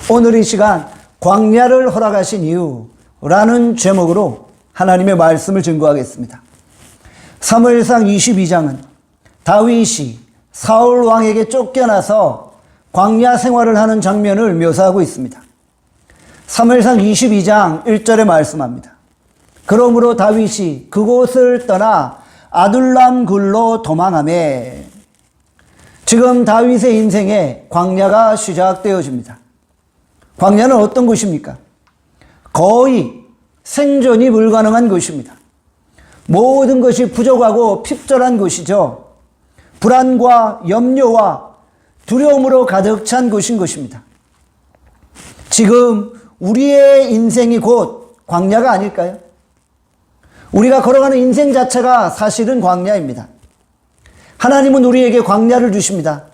오늘 이 시간 광야를 허락하신 이유라는 제목으로 하나님의 말씀을 증거하겠습니다. 사무엘상 22장은 다윗이 사울 왕에게 쫓겨나서 광야 생활을 하는 장면을 묘사하고 있습니다. 사무엘상 22장 1절에 말씀합니다. 그러므로 다윗이 그곳을 떠나 아둘람 굴로 도망하매. 지금 다윗의 인생에 광야가 시작되어집니다. 광야는 어떤 곳입니까? 거의 생존이 불가능한 곳입니다. 모든 것이 부족하고 핍절한 곳이죠. 불안과 염려와 두려움으로 가득 찬 곳인 것입니다. 지금 우리의 인생이 곧 광야가 아닐까요? 우리가 걸어가는 인생 자체가 사실은 광야입니다. 하나님은 우리에게 광야를 주십니다.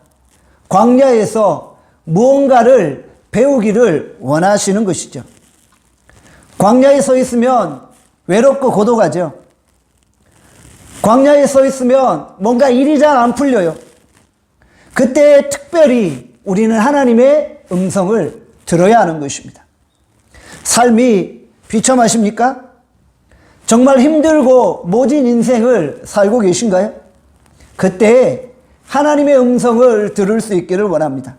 광야에서 무언가를 배우기를 원하시는 것이죠. 광야에 서 있으면 외롭고 고독하죠. 광야에 서 있으면 뭔가 일이 잘 안 풀려요. 그때 특별히 우리는 하나님의 음성을 들어야 하는 것입니다. 삶이 비참하십니까? 정말 힘들고 모진 인생을 살고 계신가요? 그때 하나님의 음성을 들을 수 있기를 원합니다.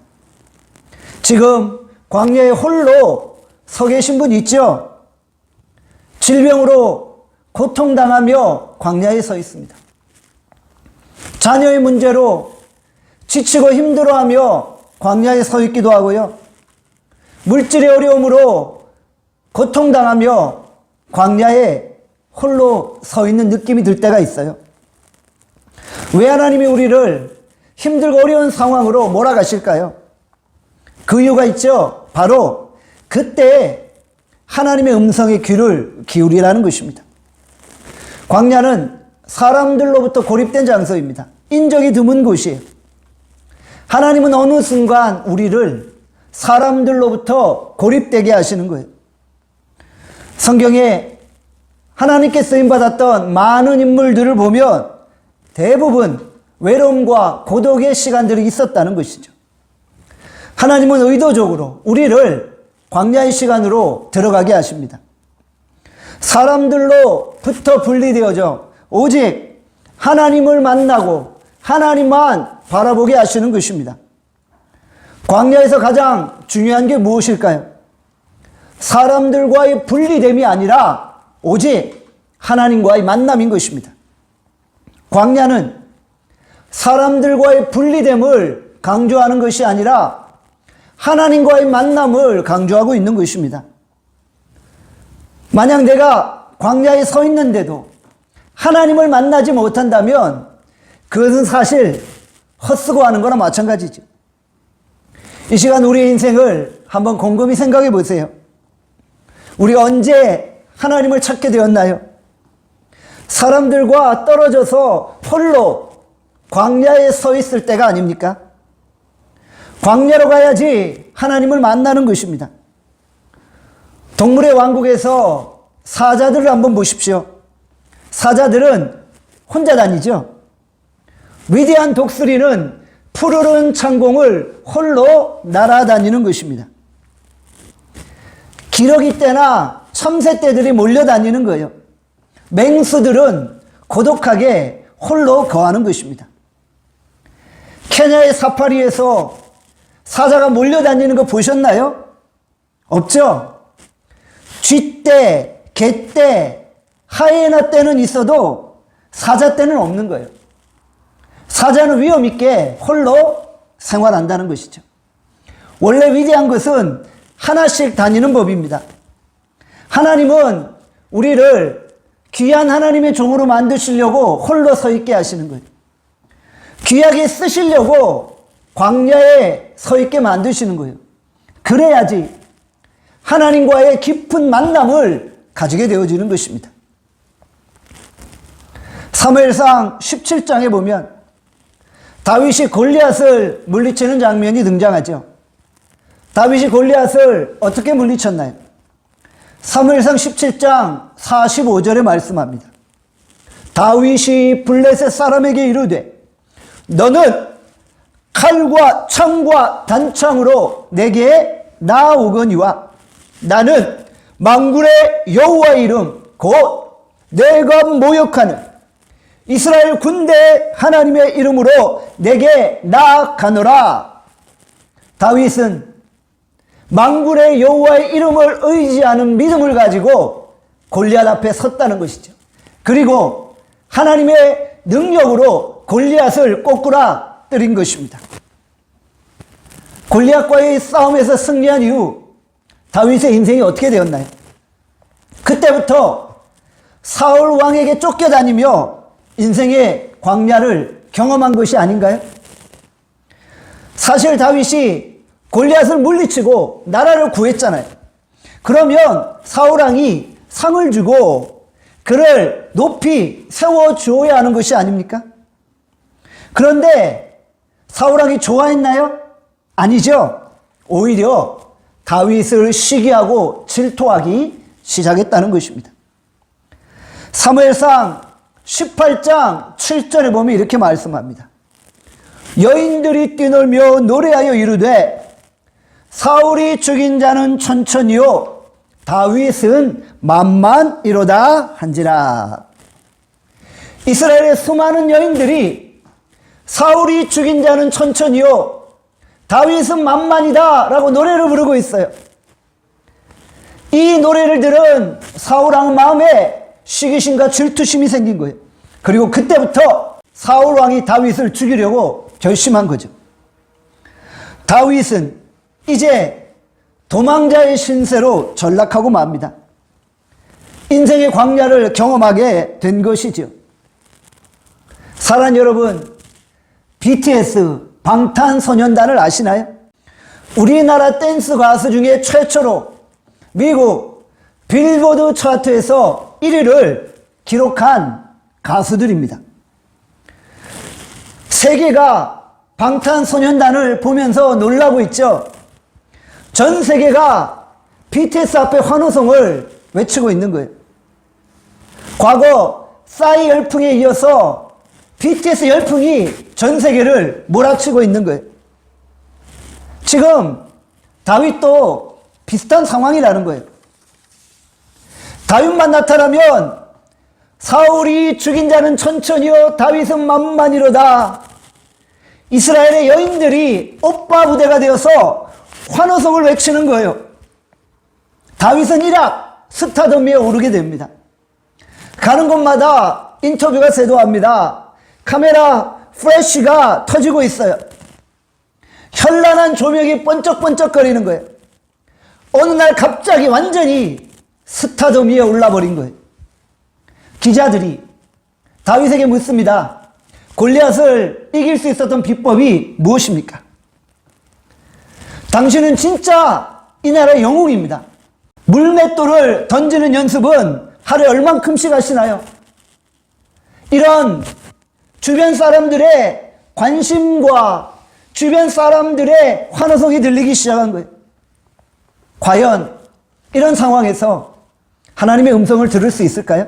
지금 광야에 홀로 서 계신 분 있죠? 질병으로 고통당하며 광야에 서 있습니다. 자녀의 문제로 지치고 힘들어하며 광야에 서 있기도 하고요. 물질의 어려움으로 고통당하며 광야에 홀로 서 있는 느낌이 들 때가 있어요. 왜 하나님이 우리를 힘들고 어려운 상황으로 몰아가실까요? 그 이유가 있죠. 바로 그때 하나님의 음성에 귀를 기울이라는 것입니다. 광야는 사람들로부터 고립된 장소입니다. 인적이 드문 곳이에요. 하나님은 어느 순간 우리를 사람들로부터 고립되게 하시는 거예요. 성경에 하나님께 쓰임받았던 많은 인물들을 보면 대부분 외로움과 고독의 시간들이 있었다는 것이죠. 하나님은 의도적으로 우리를 광야의 시간으로 들어가게 하십니다. 사람들로부터 분리되어져 오직 하나님을 만나고 하나님만 바라보게 하시는 것입니다. 광야에서 가장 중요한 게 무엇일까요? 사람들과의 분리됨이 아니라 오직 하나님과의 만남인 것입니다. 광야는 사람들과의 분리됨을 강조하는 것이 아니라 하나님과의 만남을 강조하고 있는 것입니다. 만약 내가 광야에 서 있는데도 하나님을 만나지 못한다면 그것은 사실 헛수고하는 거나 마찬가지죠. 이 시간 우리의 인생을 한번 곰곰이 생각해 보세요. 우리가 언제 하나님을 찾게 되었나요? 사람들과 떨어져서 홀로 광야에 서 있을 때가 아닙니까? 광야로 가야지 하나님을 만나는 것입니다. 동물의 왕국에서 사자들을 한번 보십시오. 사자들은 혼자 다니죠. 위대한 독수리는 푸르른 창공을 홀로 날아다니는 것입니다. 기러기 떼나 참새 떼들이 몰려다니는 거예요. 맹수들은 고독하게 홀로 거하는 것입니다. 케냐의 사파리에서 사자가 몰려다니는 거 보셨나요? 없죠? 쥐떼, 개떼, 하이에나 떼는 있어도 사자 떼는 없는 거예요. 사자는 위험 있게 홀로 생활한다는 것이죠. 원래 위대한 것은 하나씩 다니는 법입니다. 하나님은 우리를 귀한 하나님의 종으로 만드시려고 홀로 서 있게 하시는 거예요. 귀하게 쓰시려고 광야에 서 있게 만드시는 거예요. 그래야지 하나님과의 깊은 만남을 가지게 되어지는 것입니다. 사무엘상 17장에 보면 다윗이 골리앗을 물리치는 장면이 등장하죠. 다윗이 골리앗을 어떻게 물리쳤나요? 사무엘상 17장 45절에 말씀합니다. 다윗이 블레셋 사람에게 이르되 너는 칼과 창과 단창으로 내게 나오거니와 나는 만군의 여호와의 이름 곧 내가 모욕하는 이스라엘 군대 하나님의 이름으로 내게 나아가노라. 다윗은 만군의 여호와의 이름을 의지하는 믿음을 가지고 골리앗 앞에 섰다는 것이죠. 그리고 하나님의 능력으로 골리앗을 꼬꾸라뜨린 것입니다. 골리앗과의 싸움에서 승리한 이후 다윗의 인생이 어떻게 되었나요? 그때부터 사울 왕에게 쫓겨다니며 인생의 광야를 경험한 것이 아닌가요? 사실 다윗이 골리앗을 물리치고 나라를 구했잖아요. 그러면 사울 왕이 상을 주고 그를 높이 세워주어야 하는 것이 아닙니까? 그런데 사울 왕이 좋아했나요? 아니죠. 오히려 다윗을 시기하고 질투하기 시작했다는 것입니다. 사무엘상 18장 7절에 보면 이렇게 말씀합니다. 여인들이 뛰놀며 노래하여 이르되 사울이 죽인 자는 천천히요 다윗은 만만이로다 한지라. 이스라엘의 수많은 여인들이 사울이 죽인 자는 천천히요 다윗은 만만이다 라고 노래를 부르고 있어요. 이 노래를 들은 사울 왕 마음에 시기심과 질투심이 생긴 거예요. 그리고 그때부터 사울 왕이 다윗을 죽이려고 결심한 거죠. 다윗은 이제 도망자의 신세로 전락하고 맙니다. 인생의 광야를 경험하게 된 것이죠. 사랑하는 여러분, BTS 방탄소년단을 아시나요? 우리나라 댄스 가수 중에 최초로 미국 빌보드 차트에서 1위를 기록한 가수들입니다. 세계가 방탄소년단을 보면서 놀라고 있죠. 전 세계가 BTS 앞에 환호성을 외치고 있는 거예요. 과거 싸이 열풍에 이어서 BTS 열풍이 전 세계를 몰아치고 있는 거예요. 지금 다윗도 비슷한 상황이라는 거예요. 다윗만 나타나면 사울이 죽인 자는 천천히요 다윗은 만만이로다. 이스라엘의 여인들이 오빠 부대가 되어서 환호성을 외치는 거예요. 다윗은 일약 스타덤 위에 오르게 됩니다. 가는 곳마다 인터뷰가 쇄도합니다. 카메라 플래시가 터지고 있어요. 현란한 조명이 번쩍번쩍거리는 거예요. 어느 날 갑자기 완전히 스타덤 위에 올라버린 거예요. 기자들이 다윗에게 묻습니다. 골리앗을 이길 수 있었던 비법이 무엇입니까? 당신은 진짜 이 나라의 영웅입니다. 물맷돌을 던지는 연습은 하루에 얼만큼씩 하시나요? 이런 주변 사람들의 관심과 주변 사람들의 환호성이 들리기 시작한 거예요. 과연 이런 상황에서 하나님의 음성을 들을 수 있을까요?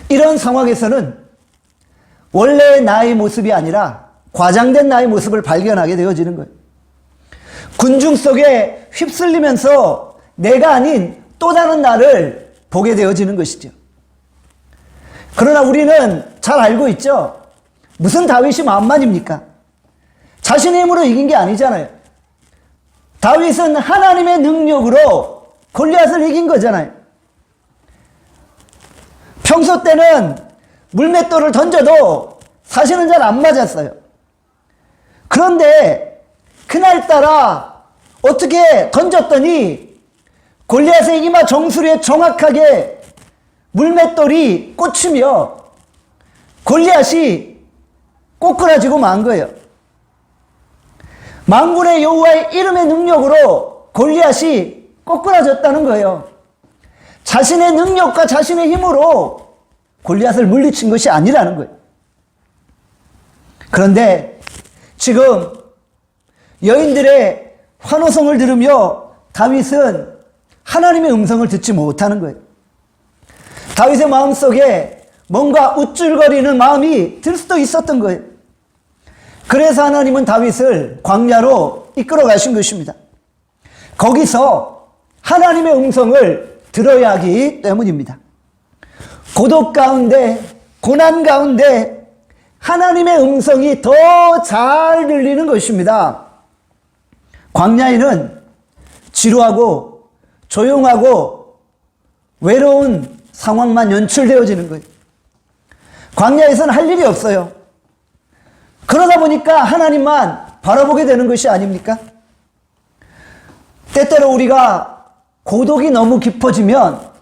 이런 상황에서는 원래 나의 모습이 아니라 과장된 나의 모습을 발견하게 되어지는 거예요. 군중 속에 휩쓸리면서 내가 아닌 또 다른 나를 보게 되어지는 것이죠. 그러나 우리는 잘 알고 있죠. 무슨 다윗이 만만입니까? 자신의 힘으로 이긴 게 아니잖아요. 다윗은 하나님의 능력으로 골리앗을 이긴 거잖아요. 평소 때는 물맷돌을 던져도 사실은 잘 안 맞았어요. 그런데 그날따라 어떻게 던졌더니 골리앗의 이마 정수리에 정확하게 물맷돌이 꽂히며 골리앗이 꼬꾸라지고 만 거예요. 만군의 여호와의 이름의 능력으로 골리앗이 꼬꾸라졌다는 거예요. 자신의 능력과 자신의 힘으로 골리앗을 물리친 것이 아니라는 거예요. 그런데 지금 여인들의 환호성을 들으며 다윗은 하나님의 음성을 듣지 못하는 거예요. 다윗의 마음속에 뭔가 우쭐거리는 마음이 들 수도 있었던 거예요. 그래서 하나님은 다윗을 광야로 이끌어 가신 것입니다. 거기서 하나님의 음성을 들어야 하기 때문입니다. 고독 가운데, 고난 가운데 하나님의 음성이 더 잘 들리는 것입니다. 광야에는 지루하고 조용하고 외로운 상황만 연출되어지는 거예요. 광야에서는 할 일이 없어요. 그러다 보니까 하나님만 바라보게 되는 것이 아닙니까? 때때로 우리가 고독이 너무 깊어지면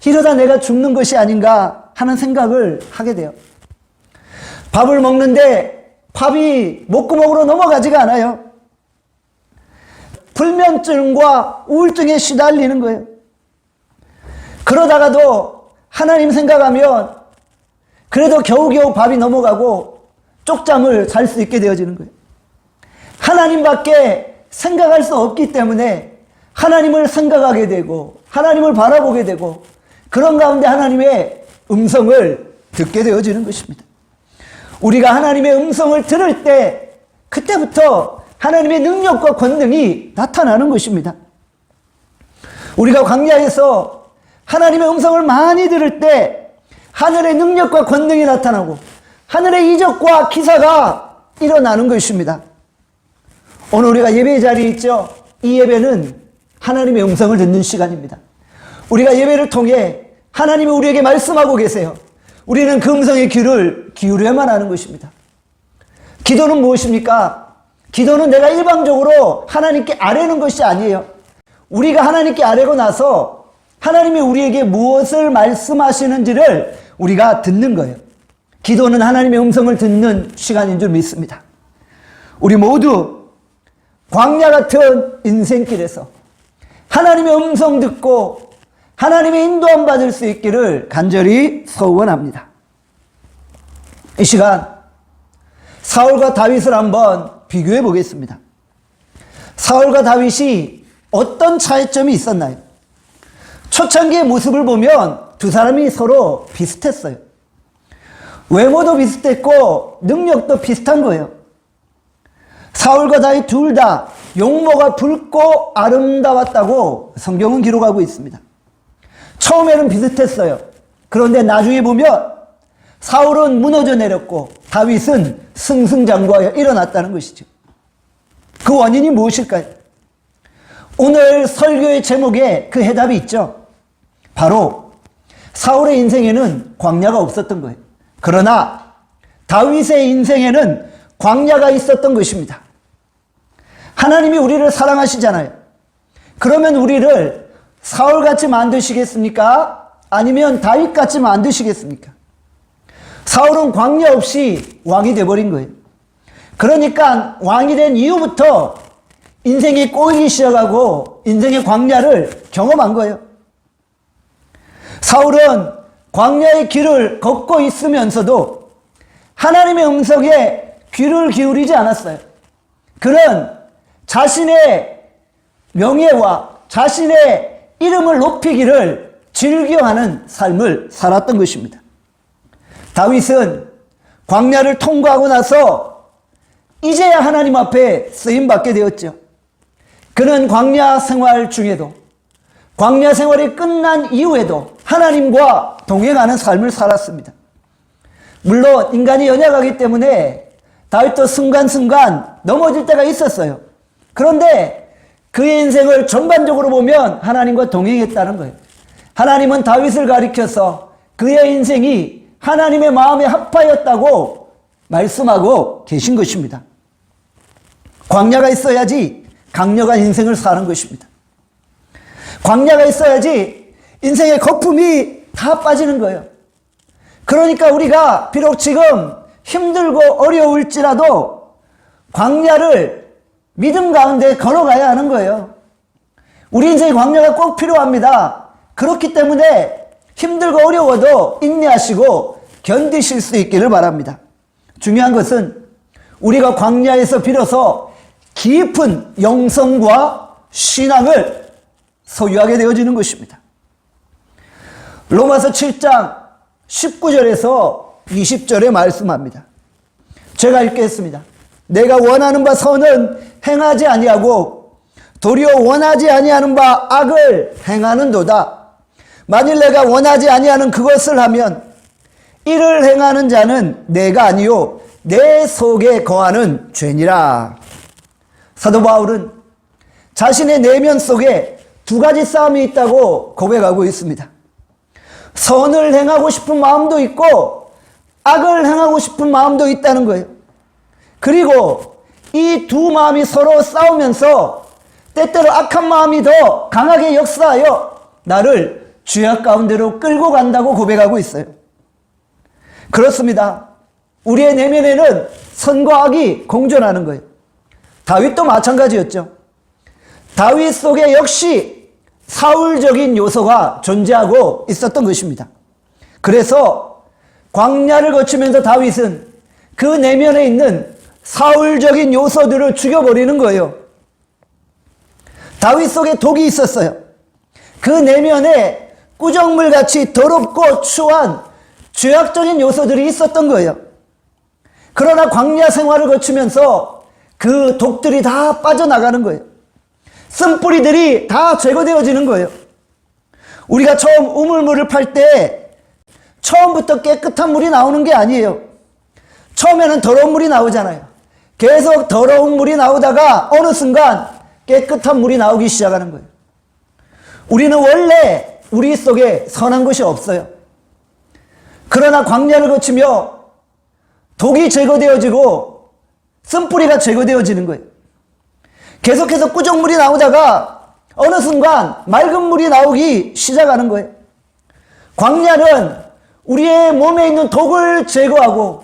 이러다 내가 죽는 것이 아닌가 하는 생각을 하게 돼요. 밥을 먹는데 밥이 목구멍으로 넘어가지가 않아요. 불면증과 우울증에 시달리는 거예요. 그러다가도 하나님 생각하면 그래도 겨우겨우 밥이 넘어가고 쪽잠을 잘 수 있게 되어지는 거예요. 하나님밖에 생각할 수 없기 때문에 하나님을 생각하게 되고 하나님을 바라보게 되고 그런 가운데 하나님의 음성을 듣게 되어지는 것입니다. 우리가 하나님의 음성을 들을 때 그때부터 하나님의 능력과 권능이 나타나는 것입니다. 우리가 광야에서 하나님의 음성을 많이 들을 때 하늘의 능력과 권능이 나타나고 하늘의 이적과 기사가 일어나는 것입니다. 오늘 우리가 예배 자리에 있죠. 이 예배는 하나님의 음성을 듣는 시간입니다. 우리가 예배를 통해 하나님이 우리에게 말씀하고 계세요. 우리는 그 음성의 귀를 기울여야만 하는 것입니다. 기도는 무엇입니까? 기도는 내가 일방적으로 하나님께 아뢰는 것이 아니에요. 우리가 하나님께 아뢰고 나서 하나님이 우리에게 무엇을 말씀하시는지를 우리가 듣는 거예요. 기도는 하나님의 음성을 듣는 시간인 줄 믿습니다. 우리 모두 광야 같은 인생길에서 하나님의 음성 듣고 하나님의 인도함 받을 수 있기를 간절히 소원합니다. 이 시간 사울과 다윗을 한번 비교해 보겠습니다. 사울과 다윗이 어떤 차이점이 있었나요? 초창기의 모습을 보면 두 사람이 서로 비슷했어요. 외모도 비슷했고 능력도 비슷한 거예요. 사울과 다윗 둘 다 용모가 붉고 아름다웠다고 성경은 기록하고 있습니다. 처음에는 비슷했어요. 그런데 나중에 보면 사울은 무너져 내렸고 다윗은 승승장구하여 일어났다는 것이죠. 그 원인이 무엇일까요? 오늘 설교의 제목에 그 해답이 있죠. 바로 사울의 인생에는 광야가 없었던 거예요. 그러나 다윗의 인생에는 광야가 있었던 것입니다. 하나님이 우리를 사랑하시잖아요. 그러면 우리를 사울같이 만드시겠습니까? 아니면 다윗같이 만드시겠습니까? 사울은 광야 없이 왕이 되어버린 거예요. 그러니까 왕이 된 이후부터 인생이 꼬이기 시작하고 인생의 광야를 경험한 거예요. 사울은 광야의 길을 걷고 있으면서도 하나님의 음성에 귀를 기울이지 않았어요. 그는 자신의 명예와 자신의 이름을 높이기를 즐겨하는 삶을 살았던 것입니다. 다윗은 광야를 통과하고 나서 이제야 하나님 앞에 쓰임받게 되었죠. 그는 광야 생활 중에도 광야 생활이 끝난 이후에도 하나님과 동행하는 삶을 살았습니다. 물론 인간이 연약하기 때문에 다윗도 순간순간 넘어질 때가 있었어요. 그런데 그의 인생을 전반적으로 보면 하나님과 동행했다는 거예요. 하나님은 다윗을 가리켜서 그의 인생이 하나님의 마음에 합하였다고 말씀하고 계신 것입니다. 광야가 있어야지 강력한 인생을 사는 것입니다. 광야가 있어야지 인생의 거품이 다 빠지는 거예요. 그러니까 우리가 비록 지금 힘들고 어려울지라도 광야를 믿음 가운데 걸어가야 하는 거예요. 우리 인생의 광야가 꼭 필요합니다. 그렇기 때문에 힘들고 어려워도 인내하시고 견디실 수 있기를 바랍니다. 중요한 것은 우리가 광야에서 비로소 깊은 영성과 신앙을 소유하게 되어지는 것입니다. 로마서 7장 19절에서 20절에 말씀합니다. 제가 읽겠습니다. 내가 원하는 바 선은 행하지 아니하고 도리어 원하지 아니하는 바 악을 행하는도다. 만일 내가 원하지 아니하는 그것을 하면 이를 행하는 자는 내가 아니요 내 속에 거하는 죄니라. 사도 바울은 자신의 내면 속에 두 가지 싸움이 있다고 고백하고 있습니다. 선을 행하고 싶은 마음도 있고 악을 행하고 싶은 마음도 있다는 거예요. 그리고 이 두 마음이 서로 싸우면서 때때로 악한 마음이 더 강하게 역사하여 나를 죄악 가운데로 끌고 간다고 고백하고 있어요. 그렇습니다. 우리의 내면에는 선과 악이 공존하는 거예요. 다윗도 마찬가지였죠. 다윗 속에 역시 사울적인 요소가 존재하고 있었던 것입니다. 그래서 광야를 거치면서 다윗은 그 내면에 있는 사울적인 요소들을 죽여버리는 거예요. 다윗 속에 독이 있었어요. 그 내면에 꾸정물같이 더럽고 추한 죄악적인 요소들이 있었던 거예요. 그러나 광야 생활을 거치면서 그 독들이 다 빠져나가는 거예요. 쓴뿌리들이 다 제거되어지는 거예요. 우리가 처음 우물물을 팔 때 처음부터 깨끗한 물이 나오는 게 아니에요. 처음에는 더러운 물이 나오잖아요. 계속 더러운 물이 나오다가 어느 순간 깨끗한 물이 나오기 시작하는 거예요. 우리는 원래 우리 속에 선한 것이 없어요. 그러나 광야를 거치며 독이 제거되어지고 쓴뿌리가 제거되어지는 거예요. 계속해서 꾸정물이 나오다가 어느 순간 맑은 물이 나오기 시작하는 거예요. 광야는 우리의 몸에 있는 독을 제거하고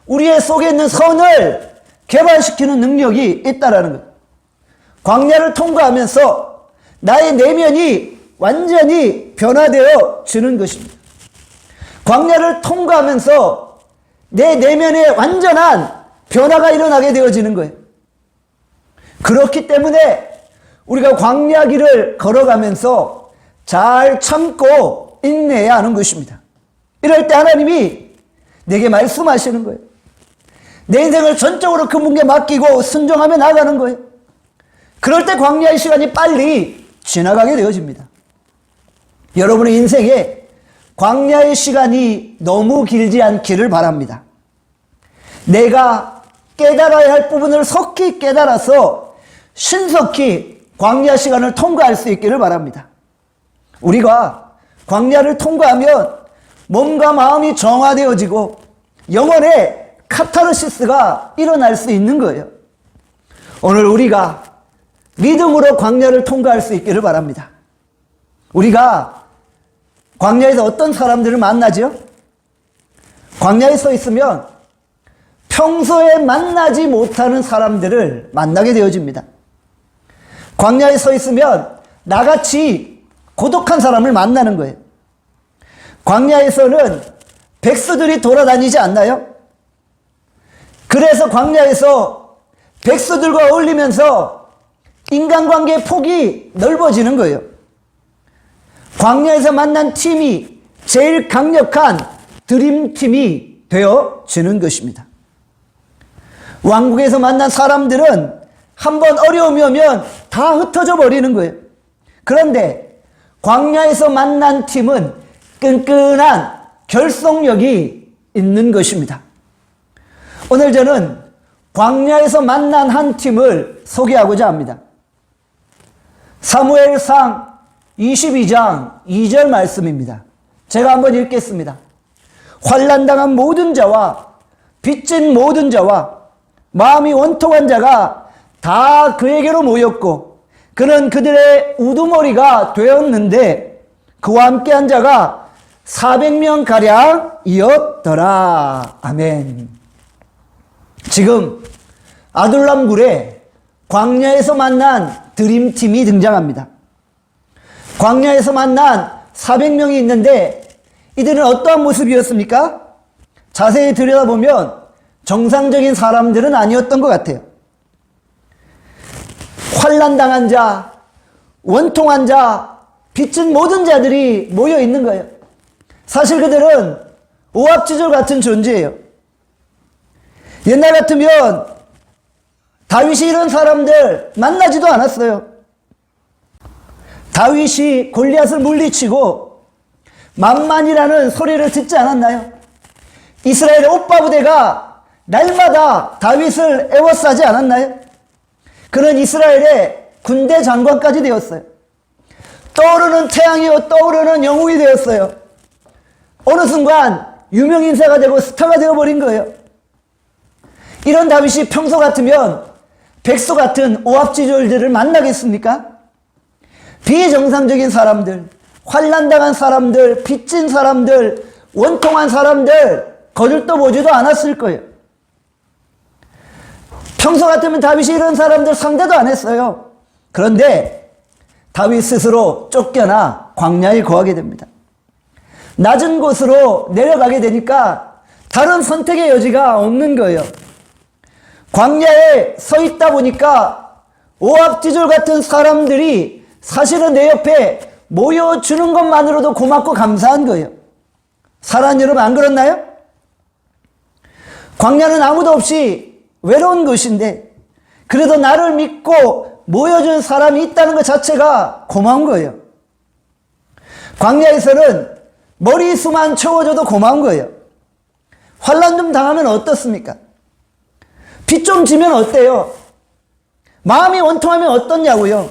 우리의 속에 있는 선을 개발시키는 능력이 있다라는 거예요. 광야를 통과하면서 나의 내면이 완전히 변화되어지는 것입니다. 광야를 통과하면서 내 내면에 완전한 변화가 일어나게 되어지는 거예요. 그렇기 때문에 우리가 광야 길을 걸어가면서 잘 참고 인내해야 하는 것입니다. 이럴 때 하나님이 내게 말씀하시는 거예요. 내 인생을 전적으로 그분께 맡기고 순종하며 나가는 거예요. 그럴 때 광야의 시간이 빨리 지나가게 되어집니다. 여러분의 인생에 광야의 시간이 너무 길지 않기를 바랍니다. 내가 깨달아야 할 부분을 속히 깨달아서 신속히 광야 시간을 통과할 수 있기를 바랍니다. 우리가 광야를 통과하면 몸과 마음이 정화되어지고 영혼의 카타르시스가 일어날 수 있는 거예요. 오늘 우리가 믿음으로 광야를 통과할 수 있기를 바랍니다. 우리가 광야에서 어떤 사람들을 만나죠? 광야에 서 있으면 평소에 만나지 못하는 사람들을 만나게 되어집니다. 광야에 서 있으면 나같이 고독한 사람을 만나는 거예요. 광야에서는 백수들이 돌아다니지 않나요? 그래서 광야에서 백수들과 어울리면서 인간관계의 폭이 넓어지는 거예요. 광야에서 만난 팀이 제일 강력한 드림팀이 되어지는 것입니다. 왕국에서 만난 사람들은 한번 어려움이 오면 다 흩어져 버리는 거예요. 그런데 광야에서 만난 팀은 끈끈한 결속력이 있는 것입니다. 오늘 저는 광야에서 만난 한 팀을 소개하고자 합니다. 사무엘상 22장 2절 말씀입니다. 제가 한번 읽겠습니다. 환난당한 모든 자와 빚진 모든 자와 마음이 원통한 자가 다 그에게로 모였고 그는 그들의 우두머리가 되었는데 그와 함께한 자가 400명가량이었더라. 아멘. 지금 아둘람굴에 광야에서 만난 드림팀이 등장합니다. 광야에서 만난 400명이 있는데 이들은 어떠한 모습이었습니까? 자세히 들여다보면 정상적인 사람들은 아니었던 것 같아요. 환난당한 자, 원통한 자, 빚진 모든 자들이 모여 있는 거예요. 사실 그들은 오합지졸 같은 존재예요. 옛날 같으면 다윗이 이런 사람들 만나지도 않았어요. 다윗이 골리앗을 물리치고 만만이라는 소리를 듣지 않았나요? 이스라엘의 오빠 부대가 날마다 다윗을 애워싸지 않았나요? 그는 이스라엘의 군대 장관까지 되었어요. 떠오르는 태양이요 떠오르는 영웅이 되었어요. 어느 순간 유명인사가 되고 스타가 되어버린 거예요. 이런 다윗이 평소 같으면 백소 같은 오합지졸들을 만나겠습니까? 비정상적인 사람들, 환난당한 사람들, 빚진 사람들, 원통한 사람들 거들떠 보지도 않았을 거예요. 평소 같으면 다윗이 이런 사람들 상대도 안 했어요. 그런데 다윗 스스로 쫓겨나 광야에 거하게 됩니다. 낮은 곳으로 내려가게 되니까 다른 선택의 여지가 없는 거예요. 광야에 서 있다 보니까 오합지졸 같은 사람들이 사실은 내 옆에 모여주는 것만으로도 고맙고 감사한 거예요. 사랑하는 여러분, 안 그렇나요? 광야는 아무도 없이 외로운 곳인데 그래도 나를 믿고 모여준 사람이 있다는 것 자체가 고마운 거예요. 광야에서는 머리수만 채워줘도 고마운 거예요. 환난 좀 당하면 어떻습니까? 빚 좀 지면 어때요? 마음이 원통하면 어떻냐고요?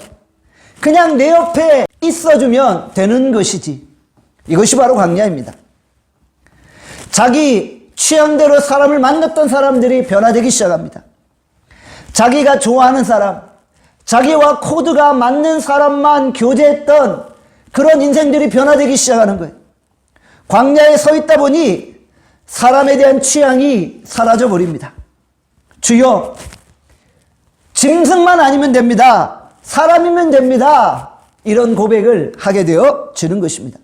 그냥 내 옆에 있어주면 되는 것이지. 이것이 바로 광야입니다. 자기 취향대로 사람을 만났던 사람들이 변화되기 시작합니다. 자기가 좋아하는 사람, 자기와 코드가 맞는 사람만 교제했던 그런 인생들이 변화되기 시작하는 거예요. 광야에 서 있다 보니 사람에 대한 취향이 사라져 버립니다. 주여, 짐승만 아니면 됩니다. 사람이면 됩니다. 이런 고백을 하게 되어지는 것입니다.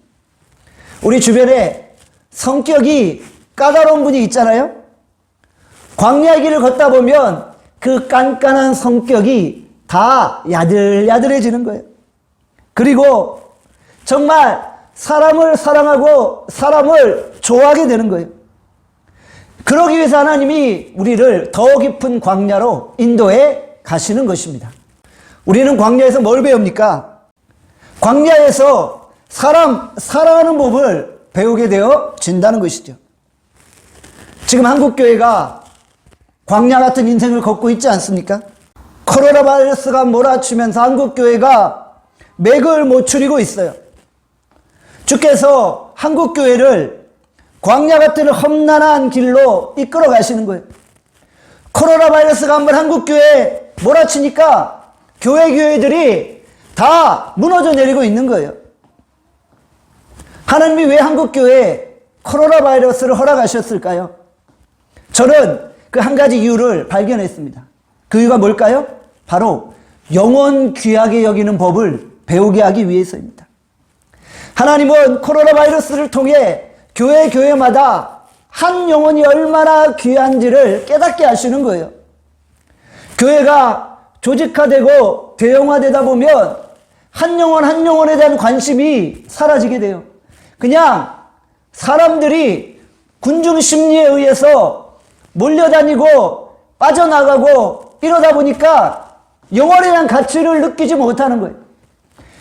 우리 주변에 성격이 까다로운 분이 있잖아요. 광야의 길을 걷다 보면 그 깐깐한 성격이 다 야들야들해지는 거예요. 그리고 정말 사람을 사랑하고 사람을 좋아하게 되는 거예요. 그러기 위해서 하나님이 우리를 더 깊은 광야로 인도해 가시는 것입니다. 우리는 광야에서 뭘 배웁니까? 광야에서 사랑하는 법을 배우게 되어진다는 것이죠. 지금 한국교회가 광야 같은 인생을 걷고 있지 않습니까? 코로나 바이러스가 몰아치면서 한국교회가 맥을 못 추리고 있어요. 주께서 한국교회를 광야 같은 험난한 길로 이끌어 가시는 거예요. 코로나 바이러스가 한번 한국교회에 몰아치니까 교회들이 다 무너져 내리고 있는 거예요. 하나님이 왜 한국교회에 코로나 바이러스를 허락하셨을까요? 저는 그 한 가지 이유를 발견했습니다. 그 이유가 뭘까요? 바로 영혼 귀하게 여기는 법을 배우게 하기 위해서입니다. 하나님은 코로나 바이러스를 통해 교회마다 한 영혼이 얼마나 귀한지를 깨닫게 하시는 거예요. 교회가 조직화되고 대형화되다 보면 한 영혼에 대한 관심이 사라지게 돼요. 그냥 사람들이 군중 심리에 의해서 몰려다니고 빠져나가고 이러다 보니까 영혼에 대한 가치를 느끼지 못하는 거예요.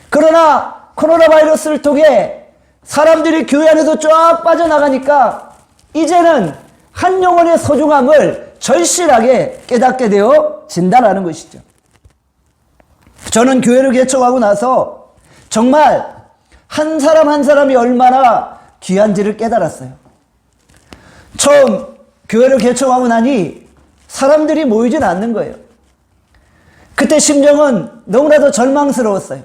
그러나 코로나 바이러스를 통해 사람들이 교회 안에서 쫙 빠져나가니까 이제는 한 영혼의 소중함을 절실하게 깨닫게 되어진다는 것이죠. 저는 교회를 개척하고 나서 정말 한 사람 한 사람이 얼마나 귀한지를 깨달았어요. 처음 교회를 개척하고 나니 사람들이 모이진 않는 거예요. 그때 심정은 너무나도 절망스러웠어요.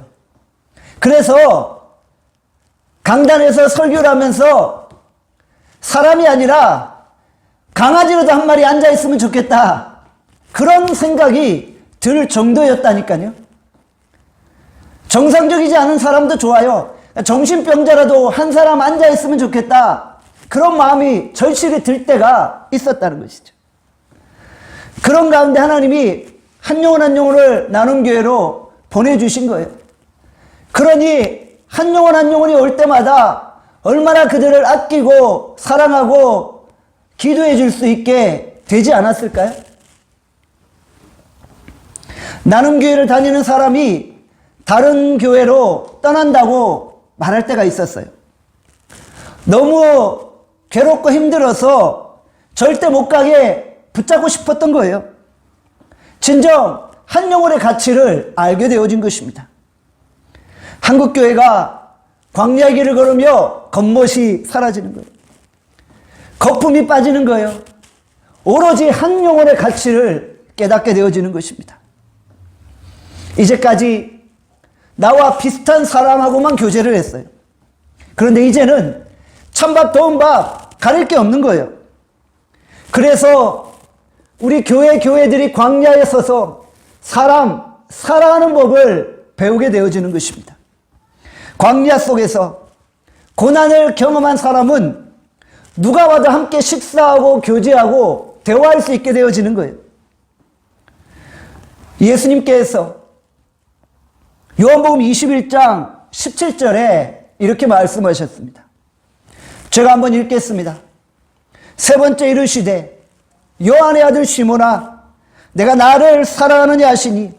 그래서 강단에서 설교를 하면서 사람이 아니라 강아지라도 한 마리 앉아있으면 좋겠다. 그런 생각이 들 정도였다니까요. 정상적이지 않은 사람도 좋아요. 정신병자라도 한 사람 앉아있으면 좋겠다. 그런 마음이 절실히 들 때가 있었다는 것이죠. 그런 가운데 하나님이 한 영혼 한 영혼을 나눔교회로 보내주신 거예요. 그러니 한 영혼 한 영혼이 올 때마다 얼마나 그들을 아끼고 사랑하고 기도해 줄 수 있게 되지 않았을까요? 나눔교회를 다니는 사람이 다른 교회로 떠난다고 말할 때가 있었어요. 너무 괴롭고 힘들어서 절대 못 가게 붙잡고 싶었던 거예요. 진정 한 영혼의 가치를 알게 되어진 것입니다. 한국교회가 광야의 길을 걸으며 겉멋이 사라지는 거예요. 거품이 빠지는 거예요. 오로지 한 영혼의 가치를 깨닫게 되어지는 것입니다. 이제까지 나와 비슷한 사람하고만 교제를 했어요. 그런데 이제는 찬밥 더운 밥 가릴 게 없는 거예요. 그래서 우리 교회들이 광야에 서서 사랑하는 법을 배우게 되어지는 것입니다. 광야 속에서 고난을 경험한 사람은 누가 와도 함께 식사하고 교제하고 대화할 수 있게 되어지는 거예요. 예수님께서 요한복음 21장 17절에 이렇게 말씀하셨습니다. 제가 한번 읽겠습니다. 세 번째 이르시되 요한의 아들 시몬아 내가 나를 사랑하느냐 하시니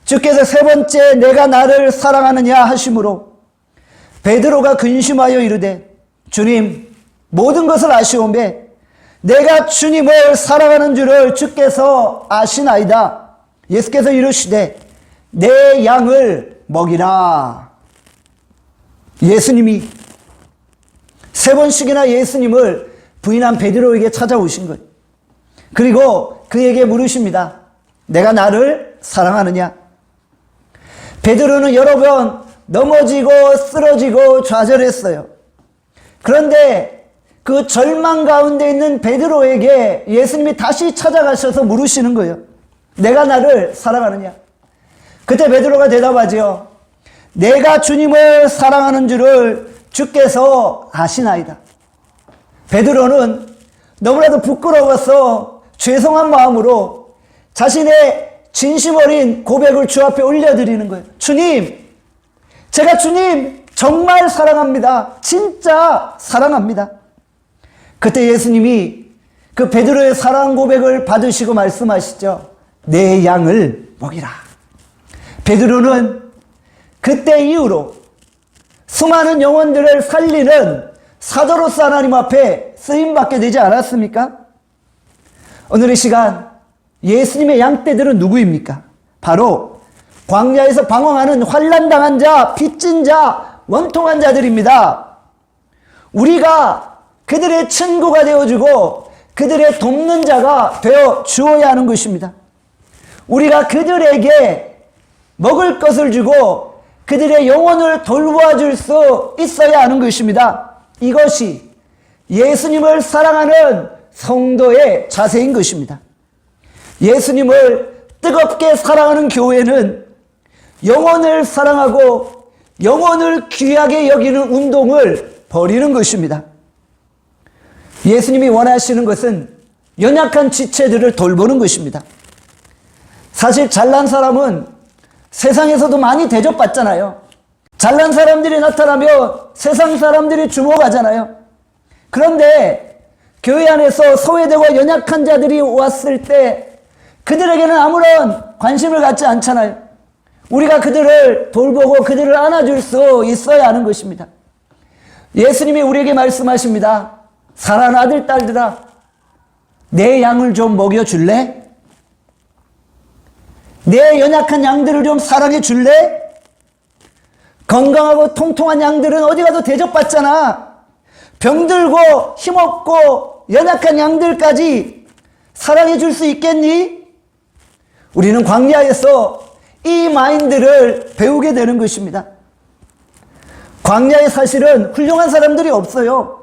주께서 세 번째 내가 나를 사랑하느냐 하심으로 베드로가 근심하여 이르되 주님 모든 것을 아시오매 내가 주님을 사랑하는 줄을 주께서 아시나이다. 예수께서 이르시되 내 양을 먹이라. 예수님이 세 번씩이나 예수님을 부인한 베드로에게 찾아오신 거예요. 그리고 그에게 물으십니다. 내가 나를 사랑하느냐? 베드로는 여러 번 넘어지고 쓰러지고 좌절했어요. 그런데 그 절망 가운데 있는 베드로에게 예수님이 다시 찾아가셔서 물으시는 거예요. 내가 나를 사랑하느냐? 그때 베드로가 대답하죠. 내가 주님을 사랑하는 줄을 주께서 아시나이다. 베드로는 너무나도 부끄러워서 죄송한 마음으로 자신의 진심 어린 고백을 주 앞에 올려드리는 거예요. 주님, 제가 주님 정말 사랑합니다. 진짜 사랑합니다. 그때 예수님이 그 베드로의 사랑 고백을 받으시고 말씀하시죠. 내 양을 먹이라. 베드로는 그때 이후로 수많은 영혼들을 살리는 사도로서 하나님 앞에 쓰임받게 되지 않았습니까? 오늘 이 시간 예수님의 양떼들은 누구입니까? 바로 광야에서 방황하는 환난당한 자, 빚진 자, 원통한 자들입니다. 우리가 그들의 친구가 되어주고 그들의 돕는 자가 되어 주어야 하는 것입니다. 우리가 그들에게 먹을 것을 주고 그들의 영혼을 돌보아줄 수 있어야 하는 것입니다. 이것이 예수님을 사랑하는 성도의 자세인 것입니다. 예수님을 뜨겁게 사랑하는 교회는 영혼을 사랑하고 영혼을 귀하게 여기는 운동을 벌이는 것입니다. 예수님이 원하시는 것은 연약한 지체들을 돌보는 것입니다. 사실 잘난 사람은 세상에서도 많이 대접받잖아요. 잘난 사람들이 나타나면 세상 사람들이 주목하잖아요. 그런데 교회 안에서 소외되고 연약한 자들이 왔을 때 그들에게는 아무런 관심을 갖지 않잖아요. 우리가 그들을 돌보고 그들을 안아줄 수 있어야 하는 것입니다. 예수님이 우리에게 말씀하십니다. 사랑하는 아들, 딸들아, 내 양을 좀 먹여줄래? 내 연약한 양들을 좀 사랑해 줄래? 건강하고 통통한 양들은 어디 가도 대접받잖아. 병들고 힘없고 연약한 양들까지 사랑해 줄 수 있겠니? 우리는 광야에서 이 마인드를 배우게 되는 것입니다. 광야에 사실은 훌륭한 사람들이 없어요.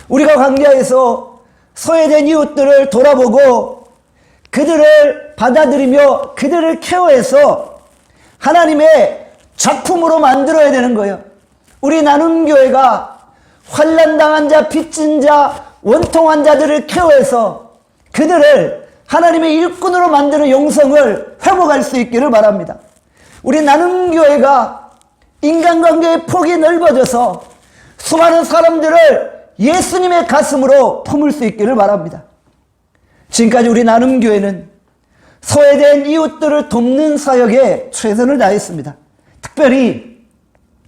우리가 광야에서 소외된 이웃들을 돌아보고 그들을 받아들이며 그들을 케어해서 하나님의 작품으로 만들어야 되는 거예요. 우리 나눔교회가 환난당한 자, 빚진 자, 원통한 자들을 케어해서 그들을 하나님의 일꾼으로 만드는 영성을 회복할 수 있기를 바랍니다. 우리 나눔교회가 인간관계의 폭이 넓어져서 수많은 사람들을 예수님의 가슴으로 품을 수 있기를 바랍니다. 지금까지 우리 나눔교회는 소외된 이웃들을 돕는 사역에 최선을 다했습니다. 특별히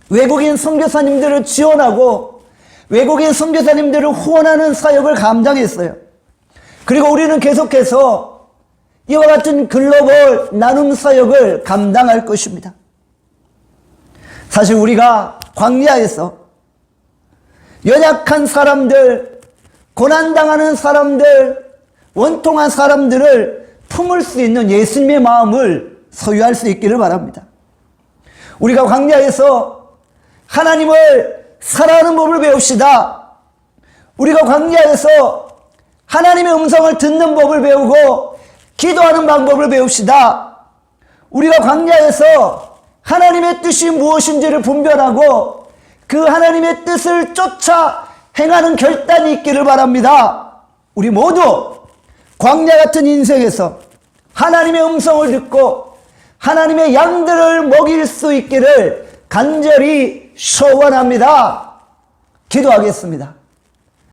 외국인 선교사님들을 지원하고 외국인 선교사님들을 후원하는 사역을 감당했어요. 그리고 우리는 계속해서 이와 같은 글로벌 나눔 사역을 감당할 것입니다. 사실 우리가 광야에서 연약한 사람들, 고난당하는 사람들, 원통한 사람들을 품을 수 있는 예수님의 마음을 소유할 수 있기를 바랍니다. 우리가 광야에서 하나님을 사랑하는 법을 배웁시다. 우리가 광야에서 하나님의 음성을 듣는 법을 배우고 기도하는 방법을 배웁시다. 우리가 광야에서 하나님의 뜻이 무엇인지를 분별하고 그 하나님의 뜻을 쫓아 행하는 결단이 있기를 바랍니다. 우리 모두 광야 같은 인생에서 하나님의 음성을 듣고 하나님의 양들을 먹일 수 있기를 간절히 소원합니다. 기도하겠습니다.